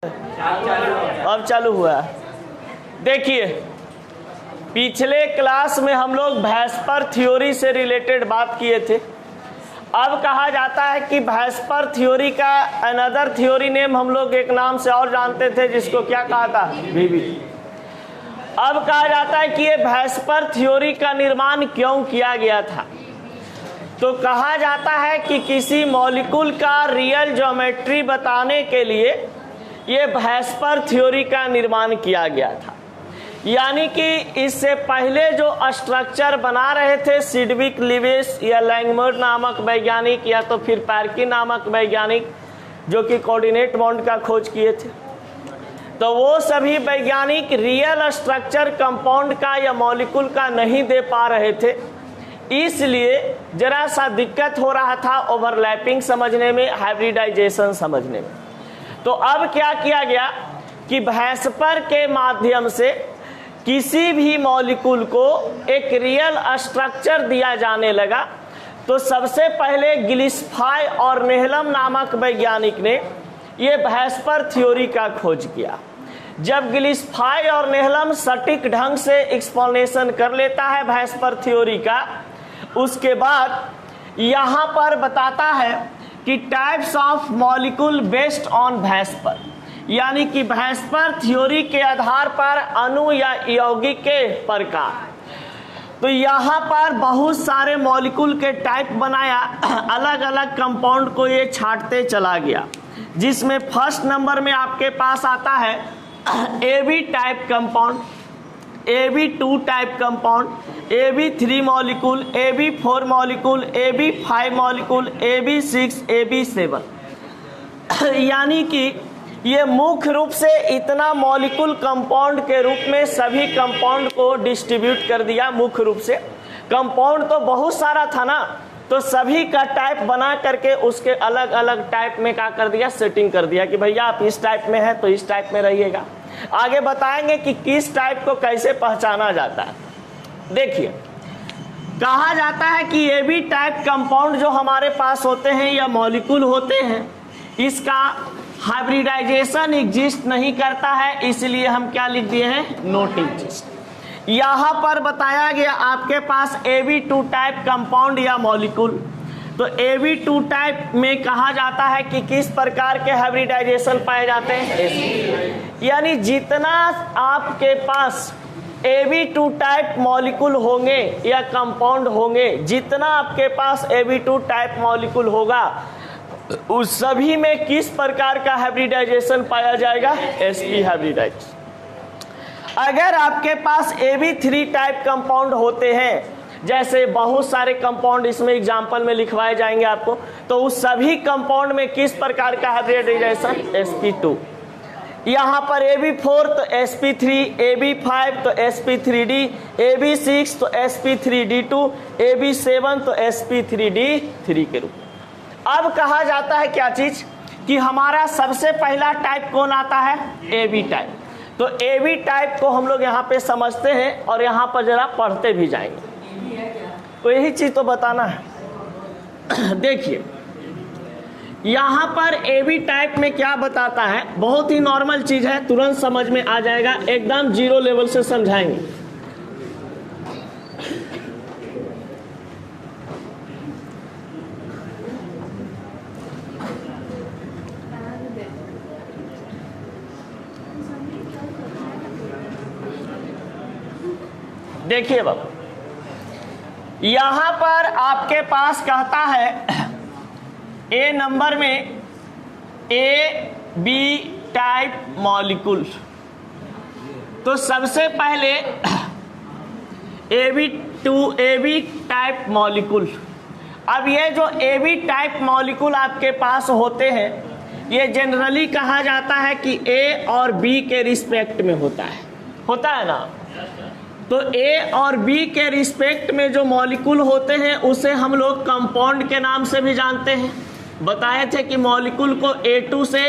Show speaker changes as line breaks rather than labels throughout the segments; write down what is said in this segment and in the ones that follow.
अब चालू हुआ। देखिए, पिछले क्लास में हम लोग वैस्पर थ्योरी से रिलेटेड बात किए थे। अब कहा जाता है कि वैस्पर थ्योरी का अनदर थ्योरी नेम हम लोग एक नाम से और जानते थे, जिसको क्या कहा था, वीवी। अब कहा जाता है कि ये वैस्पर थ्योरी का निर्माण क्यों किया गया था। तो कहा जाता है कि किसी मॉलिक्यूल का रियल ज्योमेट्री बताने के लिए ये वैस्पर थ्योरी का निर्माण किया गया था। यानी कि इससे पहले जो स्ट्रक्चर बना रहे थे सिडविक, लिविस या लैंगमुर नामक वैज्ञानिक या तो फिर पैर्की नामक वैज्ञानिक, जो कि कोऑर्डिनेट बॉन्ड का खोज किए थे, तो वो सभी वैज्ञानिक रियल स्ट्रक्चर कंपाउंड का या मॉलिक्यूल का नहीं दे पा रहे थे। इसलिए जरा सा दिक्कत हो रहा था ओवरलैपिंग समझने में, हाइब्रिडाइजेशन समझने में। तो अब क्या किया गया कि वैस्पर के माध्यम से किसी भी मॉलिक्यूल को एक रियल स्ट्रक्चर दिया जाने लगा। तो सबसे पहले गिलिस्फाई और नेहलम नामक वैज्ञानिक ने ये वैस्पर थ्योरी का खोज किया। जब गिलिस्फाई और नेहलम सटीक ढंग से एक्सप्लेनेशन कर लेता है वैस्पर थ्योरी का, उसके बाद यहाँ पर बताता है कि types of molecule based on VSEPR, यानी कि वैस्पर थ्योरी के आधार पर अणु या यौगिक के प्रकार। तो यहाँ पर बहुत सारे मॉलिक्यूल के टाइप बनाया, अलग अलग कंपाउंड को ये छांटते चला गया, जिसमें फर्स्ट नंबर में आपके पास आता है AB type compound, AB2 type compound, AB3 molecule, AB4 molecule, AB5 molecule, AB6, AB7। यानी कि ये मुख्य रूप से इतना मॉलिक्यूल कंपाउंड के रूप में सभी कंपाउंड को डिस्ट्रीब्यूट कर दिया। मुख्य रूप से कंपाउंड तो बहुत सारा था ना, तो सभी का टाइप बना करके उसके अलग अलग टाइप में क्या कर दिया, सेटिंग कर दिया कि भैया आप इस टाइप में है तो इस टाइप में रहिएगा। आगे बताएंगे कि किस टाइप को कैसे पहचाना जाता है। देखिए, कहा जाता है कि ये भी टाइप कंपाउंड जो हमारे पास होते हैं या मॉलिक्यूल होते हैं, इसका हाइब्रिडाइजेशन एग्जिस्ट नहीं करता है, इसलिए हम क्या लिख दिए हैं, नॉट एग्जिस्ट। यहाँ पर बताया गया आपके पास AB2 टाइप कंपाउंड या मॉलिक्यूल। तो AB2 टाइप में कहा जाता है कि किस प्रकार के हाइब्रिडाइजेशन पाए जाते हैं, यानी जितना आपके पास AB2 टाइप मॉलिक्यूल होंगे या कंपाउंड होंगे, जितना आपके पास AB2 टाइप मॉलिक्यूल होगा, उस सभी में किस प्रकार का हाइब्रिडाइजेशन पाया जाएगा, sp हाइब्रिडाइजेशन। अगर आपके पास AB3 टाइप कंपाउंड होते हैं, जैसे बहुत सारे कंपाउंड इसमें एग्जांपल में लिखवाए जाएंगे आपको, तो उस सभी कंपाउंड में किस प्रकार का हाइब्रिडाइजेशन, sp2। यहाँ पर AB4 तो sp3, AB5 तो sp3d, AB6 तो sp3d2, AB7 तो sp3d3 के रूप में। अब कहा जाता है क्या चीज, कि हमारा सबसे पहला टाइप कौन आता है, AB टाइप। तो AB टाइप को हम लोग यहाँ पे समझते हैं और यहाँ पर जरा पढ़ते भी जाएंगे, तो यही चीज तो बताना है। देखिए, यहाँ पर AB टाइप में क्या बताता है, बहुत ही नॉर्मल चीज है, तुरंत समझ में आ जाएगा, एकदम जीरो लेवल से समझाएंगे। देखिए बाबू, यहां पर आपके पास कहता है ए नंबर में AB टाइप मॉलिक्यूल। तो सबसे पहले AB टाइप मॉलिक्यूल। अब ये जो AB टाइप मॉलिक्यूल आपके पास होते हैं, ये जनरली कहा जाता है कि A और B के रिस्पेक्ट में होता है ना। तो A और B के रिस्पेक्ट में जो मॉलिक्यूल होते हैं उसे हम लोग कंपाउंड के नाम से भी जानते हैं। बताए थे कि मॉलिक्यूल को A2 से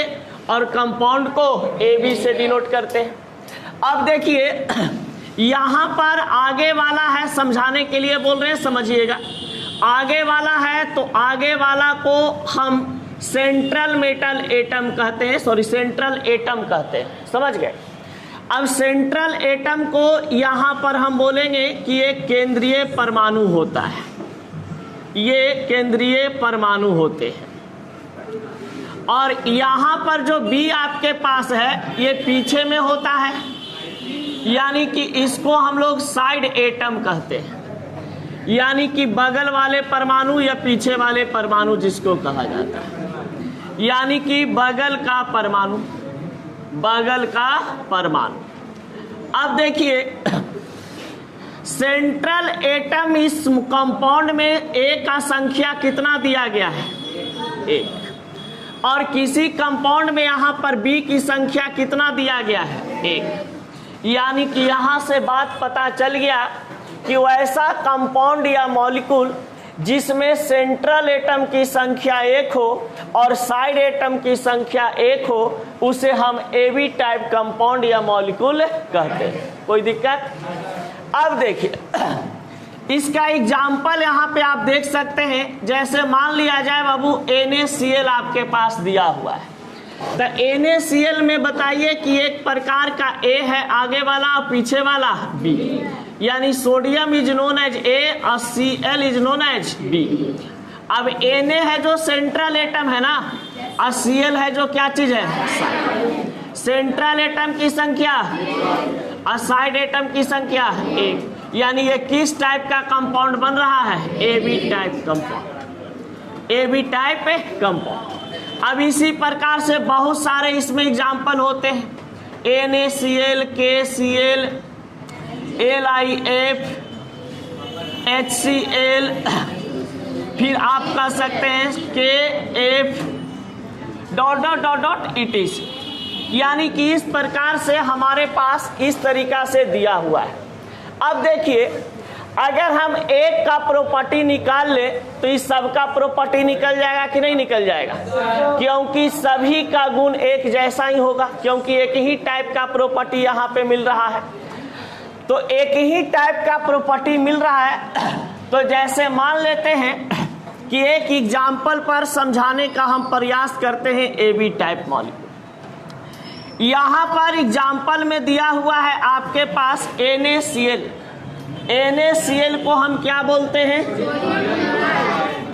और कंपाउंड को AB से डिनोट करते हैं। अब देखिए, यहाँ पर आगे वाला है, समझाने के लिए बोल रहे हैं, समझिएगा। आगे वाला है तो आगे वाला को हम सेंट्रल मेटल एटम कहते हैं, सॉरी सेंट्रल एटम कहते हैं, समझ गए। अब सेंट्रल एटम को यहां पर हम बोलेंगे कि एक केंद्रीय परमाणु होता है, ये केंद्रीय परमाणु होते हैं। और यहां पर जो बी आपके पास है ये पीछे में होता है, यानी कि इसको हम लोग साइड एटम कहते हैं, यानी कि बगल वाले परमाणु या पीछे वाले परमाणु जिसको कहा जाता है, यानी कि बगल का परमाणु, बगल का परमाणु। अब देखिए सेंट्रल एटम इस कंपाउंड में ए का संख्या कितना दिया गया है, 1, और किसी कंपाउंड में यहां पर बी की संख्या कितना दिया गया है, 1। यानी कि यहां से बात पता चल गया कि वैसा कंपाउंड या मॉलिक्यूल जिसमें सेंट्रल एटम की संख्या 1 हो और साइड एटम की संख्या 1 हो, उसे हम एबी टाइप कंपाउंड या मॉलिक्यूल कहते हैं। कोई दिक्कत? अब देखिए इसका एग्जाम्पल यहाँ पे आप देख सकते हैं। जैसे मान लिया जाए बाबू NaCl आपके पास दिया हुआ है, तो NaCl में बताइए कि एक प्रकार का A है आगे वाला और पीछे वाला B, यानी sodium is known as A और Cl is known as B। अब Na है जो सेंट्रल एटम है ना, और Cl है जो क्या चीज है, सेंट्रल एटम की संख्या और साइड एटम की संख्या 1, यानी ये किस टाइप का कंपाउंड बन रहा है, AB type compound, AB type compound. अब इसी प्रकार से बहुत सारे इसमें एग्जाम्पल होते हैं, NaCl, KCl, LiF, HCl, फिर आप कह सकते हैं KF etc। यानी कि इस प्रकार से हमारे पास इस तरीका से दिया हुआ है। अब देखिए अगर हम एक का प्रॉपर्टी निकाल ले तो इस सब का प्रॉपर्टी निकल जाएगा कि नहीं निकल जाएगा, क्योंकि सभी का गुण एक जैसा ही होगा, क्योंकि एक ही टाइप का प्रॉपर्टी यहाँ पे मिल रहा है। तो एक ही टाइप का प्रॉपर्टी मिल रहा है, तो जैसे मान लेते हैं कि एक एग्जाम्पल पर समझाने का हम प्रयास करते हैं AB टाइप मॉलिक्यूल। यहाँ पर एग्जाम्पल में दिया हुआ है आपके पास NaCl, NaCl को हम क्या बोलते हैं,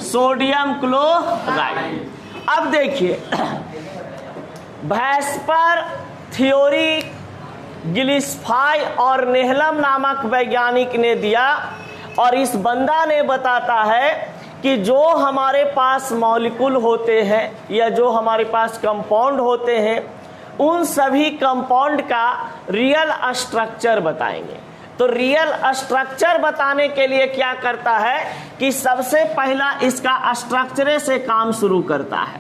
सोडियम क्लोराइड। अब देखिए वैस्पर, थ्योरी, गिलिस्फाई और नेहलम नामक वैज्ञानिक ने दिया, और इस बंदा ने बताता है कि जो हमारे पास मॉलिक्यूल होते हैं या जो हमारे पास कंपाउंड होते हैं उन सभी कंपाउंड का रियल स्ट्रक्चर बताएंगे। तो रियल स्ट्रक्चर बताने के लिए क्या करता है कि सबसे पहला इसका स्ट्रक्चर से काम शुरू करता है।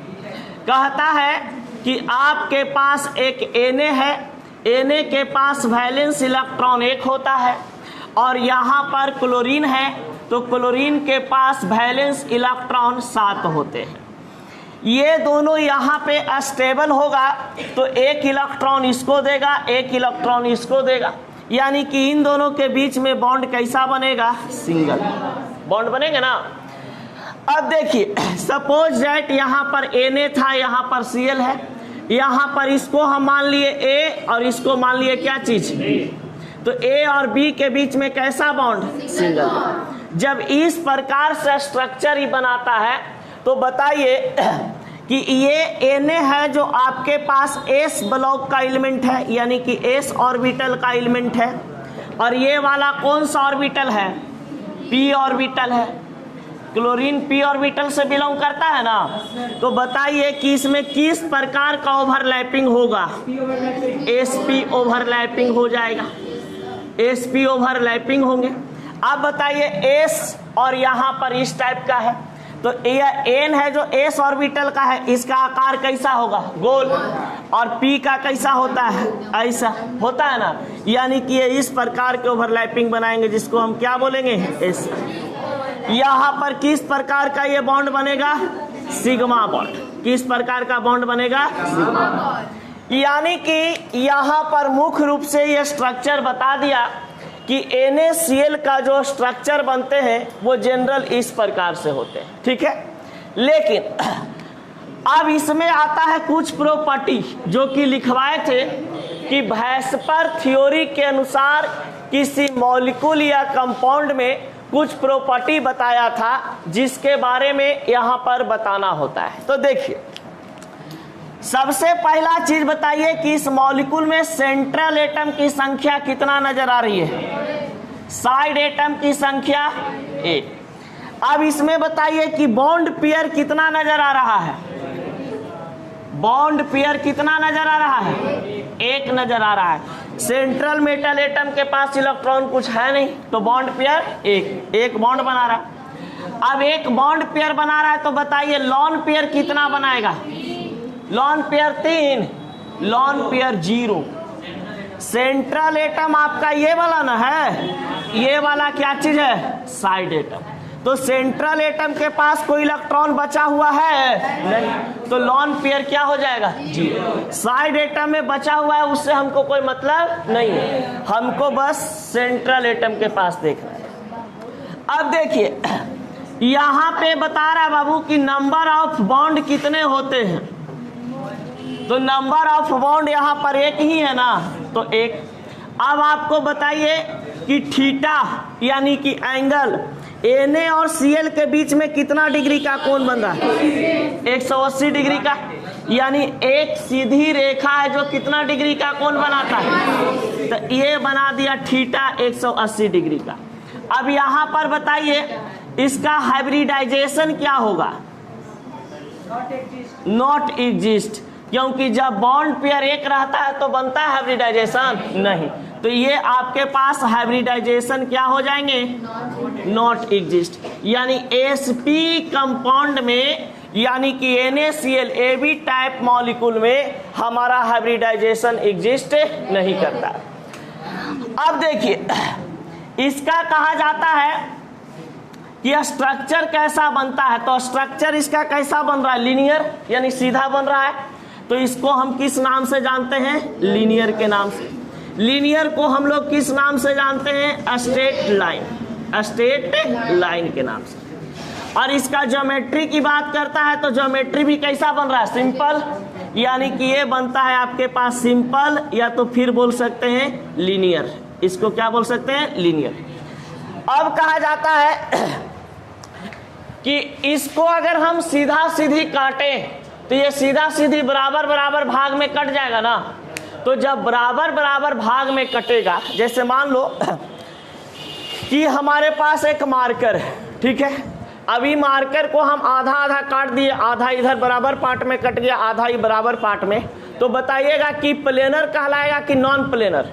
कहता है कि आपके पास एक Na है, Na के पास वैलेंस इलेक्ट्रॉन 1 होता है, और यहाँ पर क्लोरीन है तो क्लोरीन के पास वैलेंस इलेक्ट्रॉन 7 होते हैं। ये दोनों यहाँ पे अस्टेबल होगा तो एक इलेक्ट्रॉन इसको देगा, एक इलेक्ट्रॉन इसको देगा, यानी कि इन दोनों के बीच में बॉन्ड कैसा बनेगा, सिंगल बॉन्ड बनेगा ना। अब देखिए सपोज दैट यहाँ पर Na था, यहाँ पर Cl है, यहाँ पर इसको हम मान लिए A और इसको मान लिए क्या चीज B, तो A और B के बीच में कैसा बॉन्ड, सिंगल। जब इस प्रकार से स्ट्रक्चर ही बनाता है तो बताइए कि ये Na है जो आपके पास S ब्लॉक का एलिमेंट है, यानी कि S ऑर्बिटल का एलिमेंट है, और ये वाला कौन सा ऑर्बिटल है, P ऑर्बिटल है। क्लोरीन P ऑर्बिटल से बिलोंग करता है ना, तो बताइए कि इसमें किस प्रकार का ओवरलैपिंग होगा, sp ओवरलैपिंग हो जाएगा, sp ओवरलैपिंग होंगे। अब बताइए S और यहाँ पर इस टाइप का है, तो यह N है जो S ऑर्बिटल का है, इसका आकार कैसा होगा, गोल, और P का कैसा होता है, ऐसा होता है ना, यानी कि ये इस प्रकार के ओवरलैपिंग बनाएंगे जिसको हम क्या बोलेंगे, S। यहाँ पर किस प्रकार का ये बॉन्ड बनेगा, सिग्मा बॉन्ड। किस प्रकार का बॉन्ड बनेगा, सिग्मा बॉन्ड। यानी कि यहाँ पर मुख्य रूप से ये स्ट्रक्चर बता दिया कि NaCl का जो स्ट्रक्चर बनते हैं वो जनरल इस प्रकार से होते हैं, ठीक है। लेकिन अब इसमें आता है कुछ प्रॉपर्टी जो कि लिखवाए थे कि वैस्पर थ्योरी के अनुसार किसी मॉलिक्यूल या कंपाउंड में कुछ प्रॉपर्टी बताया था जिसके बारे में यहाँ पर बताना होता है। तो देखिए, सबसे पहला चीज बताइए कि इस मॉलिक्यूल में सेंट्रल एटम की संख्या कितना नजर आ रही है? साइड एटम की संख्या 1। अब इसमें बताइए कि बॉन्ड पेयर कितना नजर आ रहा है? बॉन्ड पेयर कितना नजर आ रहा है? 1 नजर आ रहा है। सेंट्रल मेटल एटम के पास इलेक्ट्रॉन कुछ है नहीं, तो बॉन्ड पेयर एक बॉन्ड बना रहा है। अब एक बॉन्ड पेयर बना रहा है, तो बताइए लॉन पेयर कितना बनाएगा? Lone pair 3, lone pair 0। Central atom आपका ये वाला ना है, ये वाला क्या चीज है? Side atom. तो सेंट्रल एटम के पास कोई इलेक्ट्रॉन बचा हुआ है? नहीं, तो लॉन पेयर क्या हो जाएगा? 0। साइड एटम में बचा हुआ है, उससे हमको कोई मतलब नहीं है, हमको बस सेंट्रल एटम के पास देखना है। अब देखिए, यहाँ पे बता रहा है बाबू कि नंबर ऑफ बॉन्ड कितने होते हैं। तो नंबर ऑफ बॉन्ड यहाँ पर 1 ही है ना, तो 1। अब आपको बताइए कि थीटा यानी कि एंगल Na और Cl के बीच में कितना डिग्री का कोण बन रहा है? 180 डिग्री का। यानी एक सीधी रेखा है जो कितना डिग्री का कोण बनाता है? तो ये बना दिया थीटा 180 डिग्री का। अब यहाँ पर बताइए इसका हाइब्रिडाइजेशन क्या होगा? नॉट एग्जिस्ट, क्योंकि जब बॉन्ड पेयर 1 रहता है तो बनता है हाइब्रिडाइजेशन? नहीं। तो ये आपके पास हाइब्रिडाइजेशन क्या हो जाएंगे? Not exist. यानी sp कंपाउंड में यानी कि NaCl AB टाइप मॉलिक्यूल में हमारा हाइब्रिडाइजेशन एग्जिस्ट नहीं करता। अब देखिए, इसका कहा जाता है कि स्ट्रक्चर कैसा बनता है। तो स्ट्रक्चर इसका कैसा बन रहा है? लीनियर, यानी सीधा बन रहा है। तो इसको हम किस नाम से जानते हैं? लीनियर के नाम से। लीनियर को हम लोग किस नाम से जानते हैं? स्ट्रेट लाइन, स्ट्रेट लाइन के नाम से। और इसका ज्योमेट्री की बात करता है तो ज्योमेट्री भी कैसा बन रहा है? सिंपल, यानी कि ये बनता है आपके पास सिंपल, या तो फिर बोल सकते हैं लीनियर। इसको क्या बोल सकते हैं? लीनियर। अब कहा जाता है कि इसको अगर हम सीधा सीधी काटें तो ये सीधा सीधी बराबर बराबर भाग में कट जाएगा ना। तो जब बराबर बराबर भाग में कटेगा, जैसे मान लो कि हमारे पास एक मार्कर है, ठीक है। अभी मार्कर को हम आधा आधा काट दिए, आधा इधर बराबर पार्ट में कट गया, आधा ही बराबर पार्ट में। तो बताइएगा कि प्लेनर कहलाएगा कि नॉन प्लेनर?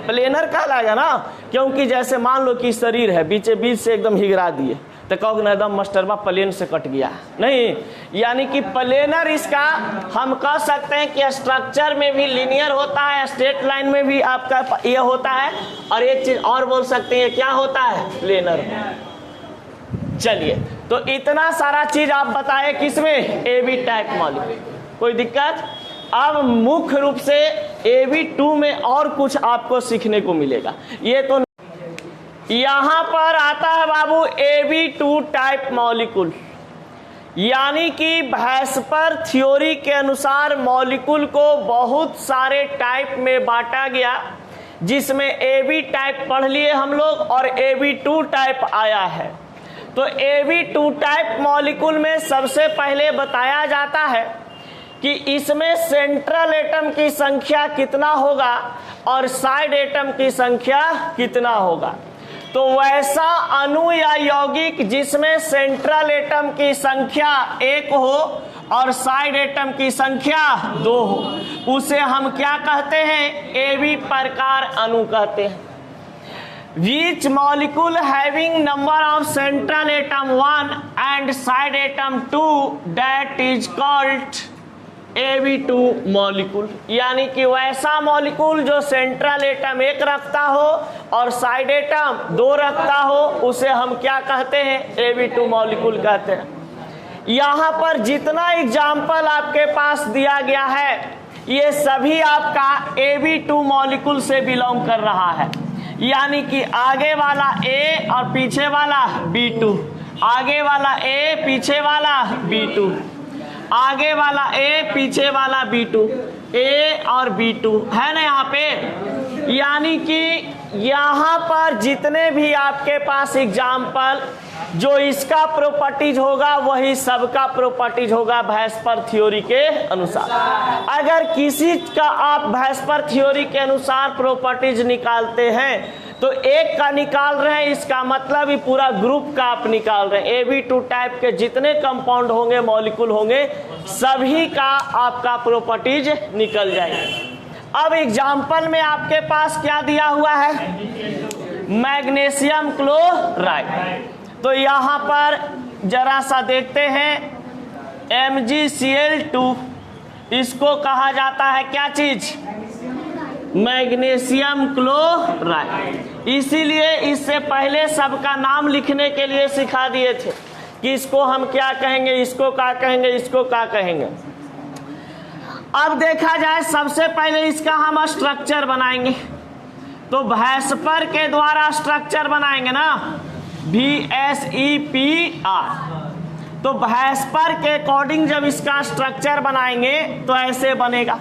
प्लेनर कहलाएगा ना, क्योंकि जैसे मान लो कि शरीर है, बीचे बीच से एकदम हिगरा दिए तो कहोगे ना एकदम मास्टरबा प्लेन से कट गया, नहीं। यानी कि प्लेनर इसका हम कह सकते हैं कि स्ट्रक्चर में भी लीनियर होता है, स्ट्रेट लाइन में भी आपका ये होता है, और एक चीज और बोल सकते हैं क्या होता है? प्लेनर। चलिए, तो इतना सारा चीज आप बताए किसमें? AB type molecule. कोई दिक्कत? अब मुख्य रूप से AB2 में और कुछ आपको सीखने को मिलेगा। ये तो यहां पर आता है बाबू AB2 टाइप मॉलिक्यूल, यानी कि वैस्पर थ्योरी के अनुसार मॉलिक्यूल को बहुत सारे टाइप में बांटा गया, जिसमें AB टाइप पढ़ लिए हम लोग और AB2 टाइप आया है। तो AB2 टाइप मॉलिक्यूल में सबसे पहले बताया जाता है कि इसमें सेंट्रल एटम की संख्या कितना होगा और साइड एटम की संख्या कितना होगा। तो वैसा अणु या यौगिक जिसमें सेंट्रल एटम की संख्या 1 हो और साइड एटम की संख्या 2 हो, उसे हम क्या कहते हैं? AB प्रकार अणु कहते हैं। Which molecule having number of central atom 1 and side atom 2, that is called AB2 molecule. यानी कि वैसा मॉलिक्यूल जो सेंट्रल एटम 1 रखता हो और साइड एटम 2 रखता हो, उसे हम क्या कहते हैं? AB2 मॉलिक्यूल कहते हैं। यहाँ पर जितना एग्जाम्पल आपके पास दिया गया है, ये सभी आपका AB2 मॉलिक्यूल से बिलोंग कर रहा है। यानी कि आगे वाला A और पीछे वाला B2, आगे वाला A पीछे वाला B2। आगे वाला A, पीछे वाला B2, A और B2 है ना यहाँ पे। यानी कि यहाँ पर जितने भी आपके पास एग्जाम्पल, जो इसका प्रॉपर्टीज होगा वही सबका प्रॉपर्टीज होगा वैस्पर थ्योरी के अनुसार। अगर किसी का आप वैस्पर थ्योरी के अनुसार प्रॉपर्टीज निकालते हैं तो एक का निकाल रहे हैं, इसका मतलब ही पूरा ग्रुप का आप निकाल रहे हैं। AB2 टाइप के जितने कंपाउंड होंगे, मॉलिक्यूल होंगे, सभी का आपका प्रॉपर्टीज निकल जाएगा। अब एग्जाम्पल में आपके पास क्या दिया हुआ है, मैग्नीशियम क्लोराइड। तो यहाँ पर जरा सा देखते हैं, MgCl2, इसको कहा जाता है क्या चीज, मैग्नीशियम क्लोराइड। इसीलिए इससे पहले सबका नाम लिखने के लिए सिखा दिए थे कि इसको हम क्या कहेंगे, इसको क्या कहेंगे, इसको क्या कहेंगे। अब देखा जाए, सबसे पहले इसका हम स्ट्रक्चर बनाएंगे। तो वैस्पर के द्वारा स्ट्रक्चर बनाएंगे ना, VSEPR। तो वैस्पर के अकॉर्डिंग जब इसका स्ट्रक्चर बनाएंगे तो ऐसे बनेगा।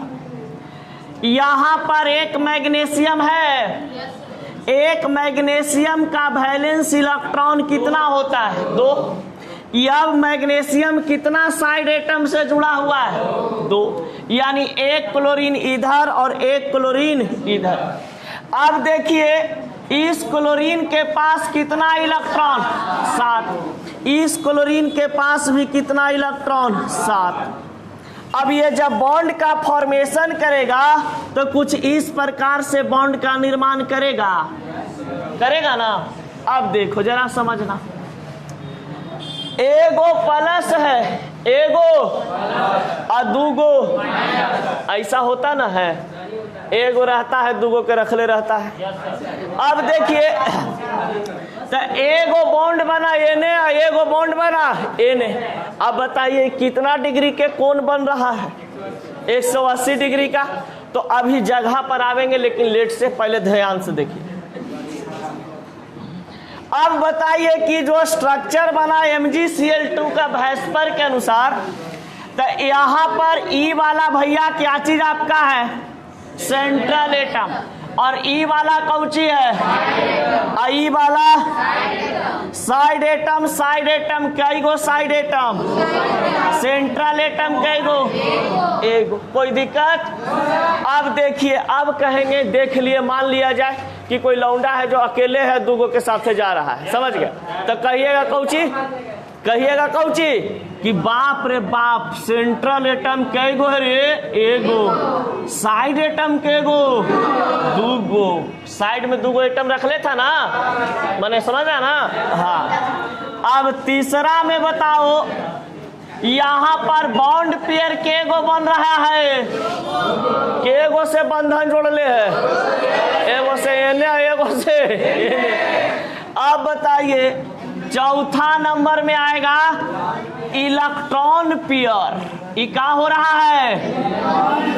यहाँ पर एक मैग्नीशियम है, एक मैग्नीशियम का वैलेंस इलेक्ट्रॉन कितना होता है, 2। यह मैग्नीशियम कितना साइड एटम से जुड़ा हुआ है, 2। यानी एक क्लोरीन इधर और एक क्लोरीन इधर। अब देखिए, इस क्लोरीन के पास कितना इलेक्ट्रॉन, 7। इस क्लोरीन के पास भी कितना इलेक्ट्रॉन, 7। अब ये जब बॉन्ड का फॉर्मेशन करेगा तो कुछ इस प्रकार से बॉन्ड का निर्माण करेगा, करेगा ना। अब देखो जरा समझना, एगो प्लस है, एगो और दूगो, ऐसा होता ना है, एगो रहता है, दूगो के रखले रहता है। अब देखिए, तो एगो बॉन्ड बना एने, एगो बॉन्ड बना एने। अब बताइए कितना डिग्री के कोण बन रहा है, 180 डिग्री का। तो अभी जगह पर आवेंगे, लेकिन लेट से पहले ध्यान से देखिए। अब बताइए कि जो स्ट्रक्चर बना MgCl2 का वैस्पर के अनुसार, तो यहाँ पर E वाला भैया क्या चीज आपका है, सेंट्रल एटम, और ई वाला कौची है, ई वाला साइड एटम। साइड एटम कई गो, साइड एटम, सेंट्रल एटम कई गो, एगो। कोई दिक्कत। अब देखिए, अब कहेंगे, देख लिए, मान लिया जाए कि कोई लौंडा है जो अकेले है, दूगो के साथ जा रहा है, समझ गए। तो कहिएगा कौची, कहिएगा कौची कि बाप रे बाप, सेंट्रल एटम कैगो है रे, एगो। साइड एटम कैगो, दूगो। साइड में दूगो एटम रख ले था ना, मैंने समझा ना। हाँ, अब तीसरा में बताओ, यहाँ पर बॉन्ड पेयर केगो बन रहा है, केगो से बंधन जोड़ ले है, एगो से एने, एगो से एने। अब बताइए, चौथा नंबर में आएगा इलेक्ट्रॉन पेयर। ये क्या हो रहा है,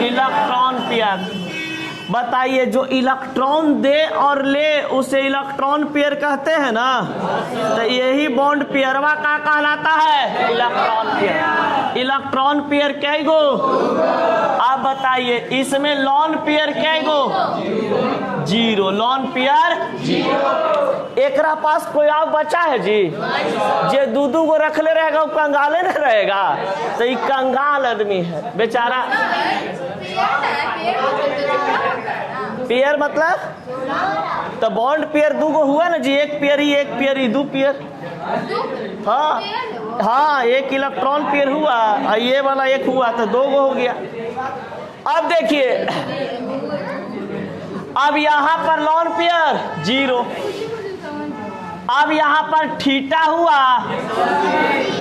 इलेक्ट्रॉन पेयर। बताइए, जो इलेक्ट्रॉन दे और ले उसे इलेक्ट्रॉन पेयर कहते हैं ना। तो यही बॉन्ड पेयरवा का कहलाता है, इलेक्ट्रॉन पेयर। इलेक्ट्रॉन पेयर कै गो, आप बताइए, इसमें लॉन पेयर कै गो, 0। Lone pair 0। एकरा पास कोई और बचा है जी, जे दूधू को रखले रहेगा वो कंगाले न रहेगा। तो ये कंगाल आदमी है बेचारा। पेयर मतलब तो बॉन्ड पेयर दूगो हुआ ना जी, एक पेयर ही, एक पेयर ही, दो पेयर। हाँ हाँ, एक इलेक्ट्रॉन पेयर हुआ, ये वाला एक हुआ, तो 2 गो हो गया। अब देखिए, अब यहाँ पर लॉन पेयर 0। अब यहाँ पर थीटा हुआ।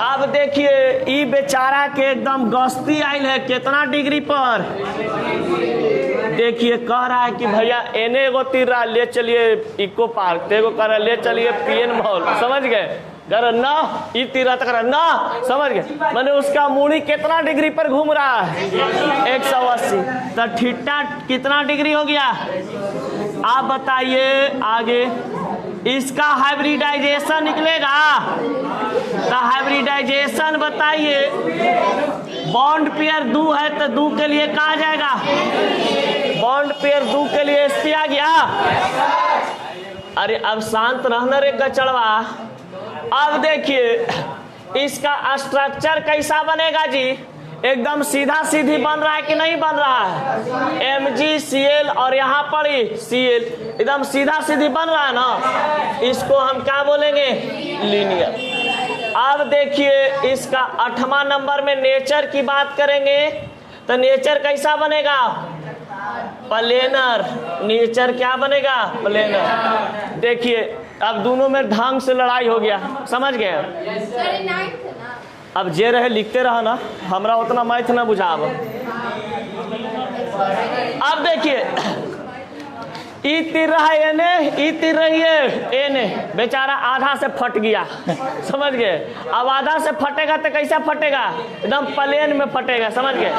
अब देखिए, ई बेचारा के एकदम गस्ती आयल है, कितना डिग्री पर, देखिए कह रहा है कि भैया एने एगो तीर रहा, ले चलिए इको पार्क, एगो कह रहा ले चलिए PN मॉल, समझ गए। कर ना ई तीरा तक ना, समझ गए। मैंने उसका मूड़ी कितना डिग्री पर घूम रहा है, 180। तो थीटा कितना डिग्री हो गया, आप बताइए। आगे इसका हाइब्रिडाइजेशन निकलेगा, तो हाइब्रिडाइजेशन बताइए बॉन्ड पेयर दू है तो दू के लिए कहा जाएगा, बॉन्ड पेयर दू के लिए sp आ गया। अरे अब शांत रहना रे कचड़वा। अब देखिए इसका स्ट्रक्चर कैसा बनेगा जी, एकदम सीधा सीधी बन रहा है कि नहीं बन रहा है, MgCl और यहाँ पर Cl एकदम सीधा सीधी बन रहा है ना, इसको हम क्या बोलेंगे, लीनियर। अब देखिए इसका 8वां नंबर में नेचर की बात करेंगे तो नेचर कैसा बनेगा, प्लेनर। नेचर क्या बनेगा, प्लेनर। देखिए अब दोनों में ढंग से लड़ाई हो गया, समझ गए। अब जे रहे लिखते रहा ना, हमरा उतना मैथ ना बुझाव। अब देखिए ई तीर रहा है एने, ई तीर रही है एने, बेचारा आधा से फट गया, समझ गए। अब आधा से फटेगा तो कैसा फटेगा, एकदम प्लेन में फटेगा, समझ गए।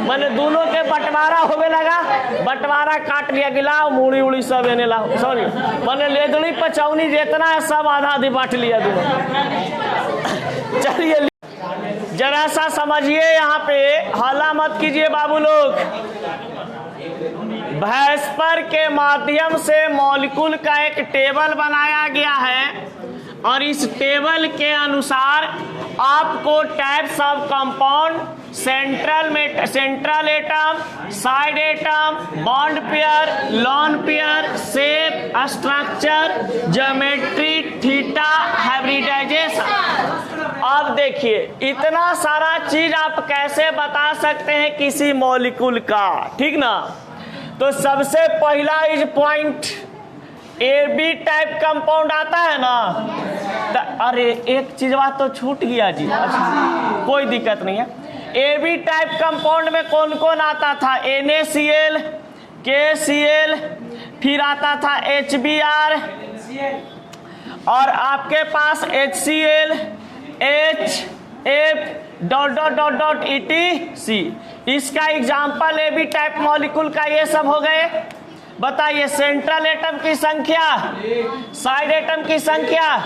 मैंने दोनों के बंटवारा होने लगा, बंटवारा काट लिया, गिलाओ मूड़ी उड़ी सब एने लाओ, समझ गए। मैंने लेदड़ी पचौनी जितना है सब आधा आधी बांट लिया दोनों। चलिए जरा सा समझिए, यहाँ पे हल्ला मत कीजिए बाबू लोग। भैस्पर के माध्यम से मॉलिक्यूल का एक टेबल बनाया गया है और इस टेबल के अनुसार आपको types of compound, central atom, side atom, bond pair, lone pair, shape, structure, geometry, theta, hybridisation. अब देखिए इतना सारा चीज आप कैसे बता सकते हैं किसी मॉलिक्यूल का, ठीक ना। तो सबसे पहला is point, AB type compound आता है ना, अरे एक चीज बात तो छूट गया जी, अच्छा कोई दिक्कत नहीं है। AB टाइप कंपाउंड में कौन कौन आता था, NaCl, KCl, फिर आता था HBr और आपके पास HCl, HF ... इसका एग्जाम्पल AB टाइप मॉलिक्यूल का ये सब हो गए। बताइए सेंट्रल एटम की संख्या, साइड एटम की संख्या,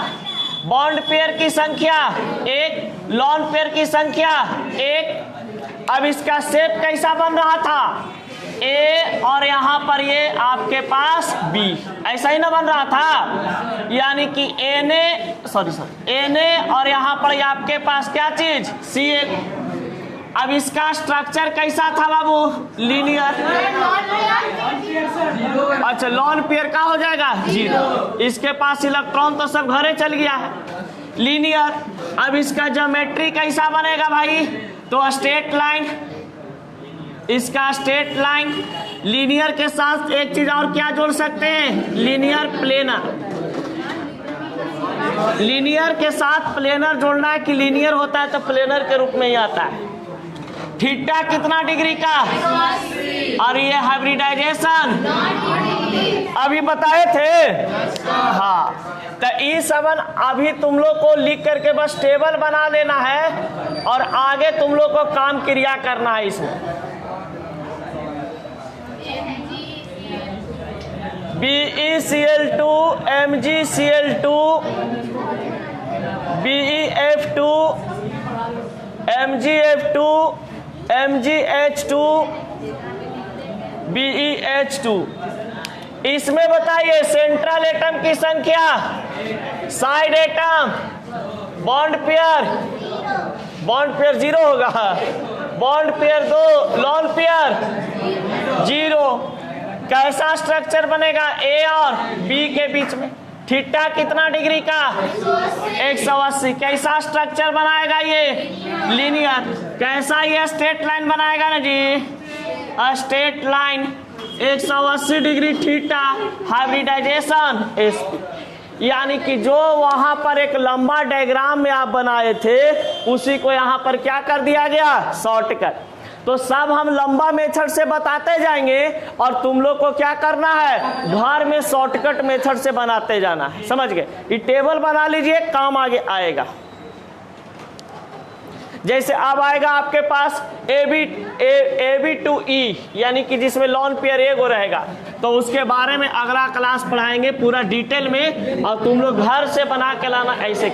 बॉन्ड पेयर की संख्या 1, लोन पेयर की संख्या 1। अब इसका शेप कैसा बन रहा था, A और यहाँ पर ये आपके पास B, ऐसा ही ना बन रहा था, यानी कि Na और यहाँ पर ये आपके पास क्या चीज, Cl। अब इसका स्ट्रक्चर कैसा था बाबू, लीनियर। अच्छा लोन पेयर का हो जाएगा 0, इसके पास इलेक्ट्रॉन तो सब घरे चल गया है, लीनियर। अब इसका ज्योमेट्री कैसा बनेगा भाई, तो स्ट्रेट लाइन, इसका स्ट्रेट लाइन। लीनियर के साथ एक चीज और क्या जोड़ सकते हैं, लीनियर प्लेनर। लीनियर के साथ प्लेनर जोड़ना है कि लीनियर होता है तो प्लेनर के रूप में ही आता है। थीटा कितना डिग्री का, और ये हाइब्रिडाइजेशन अभी बताए थे, हाँ। तो ये सब अभी तुम लोग को लिख करके बस टेबल बना लेना है और आगे तुम लोग को काम क्रिया करना है इसमें। BeCl2, MgCl2, BeF2, MgF2, MgH2, BeH2। इसमें बताइए सेंट्रल एटम की संख्या, साइड एटम, बॉन्ड पेयर 0 होगा, बॉन्ड पेयर 2, लोन पेयर 0। कैसा स्ट्रक्चर बनेगा, A और B के बीच में। थीटा कितना डिग्री का, 180। कैसा स्ट्रक्चर बनाएगा ये, लीनियर। कैसा ये स्ट्रेट लाइन बनाएगा ना जी, straight line 180 degree theta, hybridization SP। यानी कि जो वहां पर एक लंबा डायग्राम में आप बनाए थे उसी को यहाँ पर क्या कर दिया गया, शॉर्टकट। तो सब हम लंबा मेथड से बताते जाएंगे और तुम लोग को क्या करना है, घर में शॉर्टकट मेथड से बनाते जाना है, समझ गए। ये टेबल बना लीजिए, काम आगे आएगा। जैसे अब आएगा आपके पास AB2E, यानी कि जिसमें लोन पेयर एगो रहेगा, तो उसके बारे में अगला क्लास पढ़ाएंगे पूरा डिटेल में, और तुम लोग घर से बना के लाना ऐसे।